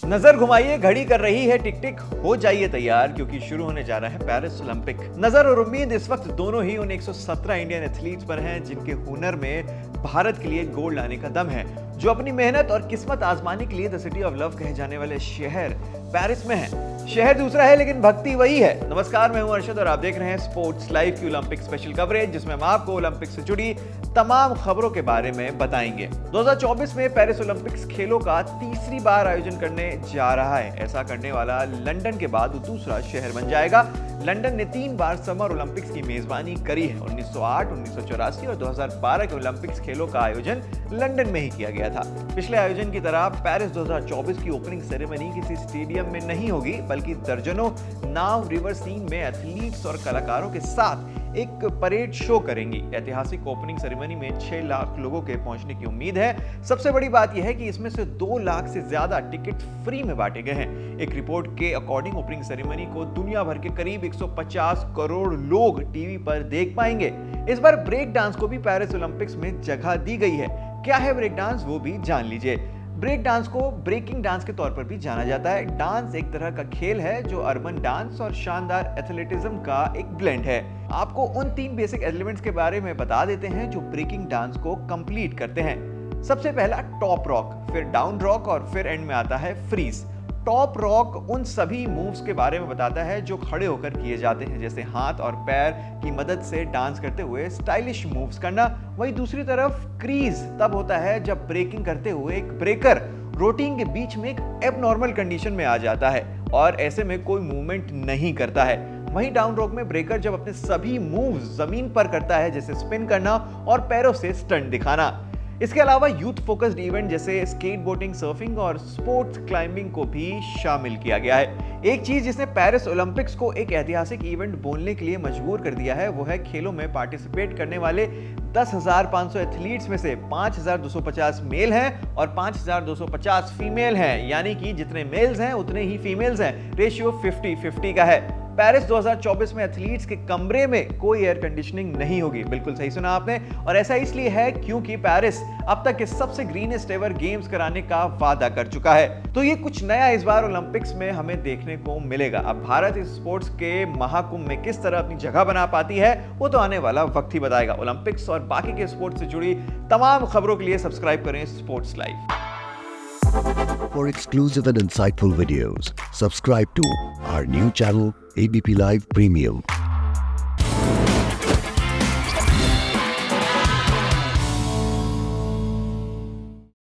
नजर घुमाइए, घड़ी कर रही है टिक टिक, हो जाइए तैयार क्योंकि शुरू होने जा रहा है पेरिस ओलंपिक। नजर और उम्मीद इस वक्त दोनों ही उन 117 इंडियन एथलीट्स पर हैं जिनके हुनर में भारत के लिए गोल्ड लाने का दम है, जो अपनी मेहनत और किस्मत आजमाने के लिए द सिटी ऑफ लव कहे जाने वाले शहर पेरिस में है। शहर दूसरा है लेकिन भक्ति वही है। नमस्कार, मैं हूं अर्शद और आप देख रहे हैं स्पोर्ट्स लाइव की ओलंपिक स्पेशल कवरेज, जिसमें हम आपको ओलंपिक से जुड़ी तमाम खबरों के बारे में बताएंगे। 2024 में पेरिस ओलंपिक्स खेलों का तीसरी बार आयोजन करने जा रहा है। ऐसा करने वाला लंदन के बाद दूसरा शहर बन जाएगा। लंदन ने 3 बार समर ओलंपिक्स की मेजबानी करी है। 1908, 1984 और 2012 के ओलंपिक्स खेलों का आयोजन लंदन में ही किया गया था। पिछले आयोजन की तरह पेरिस 2024 की ओपनिंग सेरेमनी किसी स्टेडियम में नहीं होगी, बल्कि दर्जनों नाव रिवर सीन में एथलीट्स और कलाकारों के साथ एक परेड शो करेंगी। ऐतिहासिक ओपनिंग सेरेमनी में 6 लाख लोगों के पहुंचने की उम्मीद है। सबसे बड़ी बात यह है कि इसमें से 2 लाख से ज्यादा टिकट फ्री में बांटे गए हैं। एक रिपोर्ट के अकॉर्डिंग ओपनिंग सेरेमनी को दुनिया भर के करीब 150 करोड़ लोग टीवी पर देख पाएंगे। इस बार ब्रेक डांस को भी पेरिस ओलंपिक्स में जगह दी गई है। क्या है ब्रेक डांस, वो भी जान लीजिए। ब्रेक डांस को ब्रेकिंग डांस के तौर पर भी जाना जाता है। डांस एक तरह का खेल है जो अर्बन डांस और शानदार एथलेटिज्म का एक ब्लेंड है। आपको उन 3 बेसिक एलिमेंट्स के बारे में बता देते हैं जो ब्रेकिंग डांस को कंप्लीट करते हैं। सबसे पहला टॉप रॉक, फिर डाउन रॉक और फिर एंड में आता है फ्रीज। टॉप रॉक उन सभी मूव्स के बारे में बताता है जो खड़े होकर किए जाते हैं, जैसे हाथ और पैर की मदद से डांस करते हुए स्टाइलिश मूव्स करना। वहीं दूसरी तरफ क्रीज तब होता है जब ब्रेकिंग करते हुए एक ब्रेकर रोटिंग के बीच में एक एबनॉर्मल कंडीशन में आ जाता है और ऐसे में कोई मूवमेंट नहीं करता है। वहीं डाउन रॉक में ब्रेकर जब अपने सभी मूव्स जमीन पर करता है, जैसे स्पिन करना और पैरों से स्टंट दिखाना। इसके अलावा यूथ फोकस्ड इवेंट जैसे स्केटबोर्डिंग, सर्फिंग और स्पोर्ट्स क्लाइंबिंग को भी शामिल किया गया है। एक चीज जिसने पेरिस ओलंपिक्स को एक ऐतिहासिक इवेंट बोलने के लिए मजबूर कर दिया है, वो है खेलों में पार्टिसिपेट करने वाले 10,500 एथलीट्स में से 5,250 मेल हैं और 5,250 फीमेल हैं, यानी कि जितने मेल्स हैं उतने ही फीमेल्स हैं। रेशियो 50-50 का है। पेरिस 2024 में एथलीट्स के कमरे में कोई एयर कंडीशनिंग नहीं होगी। बिल्कुल सही सुना आपने, और ऐसा इसलिए है क्योंकि पेरिस अब तक के सबसे ग्रीनेस्ट एवर गेम्स कराने का वादा कर चुका है। तो ये कुछ नया इस बार ओलंपिक्स में हमें देखने को मिलेगा। अब भारत इस स्पोर्ट्स के महाकुंभ में किस तरह अपनी जगह बना पाती है, वो तो आने वाला वक्त ही बताएगा। ओलंपिक्स और बाकी के स्पोर्ट्स से जुड़ी तमाम खबरों के लिए सब्सक्राइब करें sports live. For exclusive and insightful videos, subscribe to our new channel ABP Live Premium.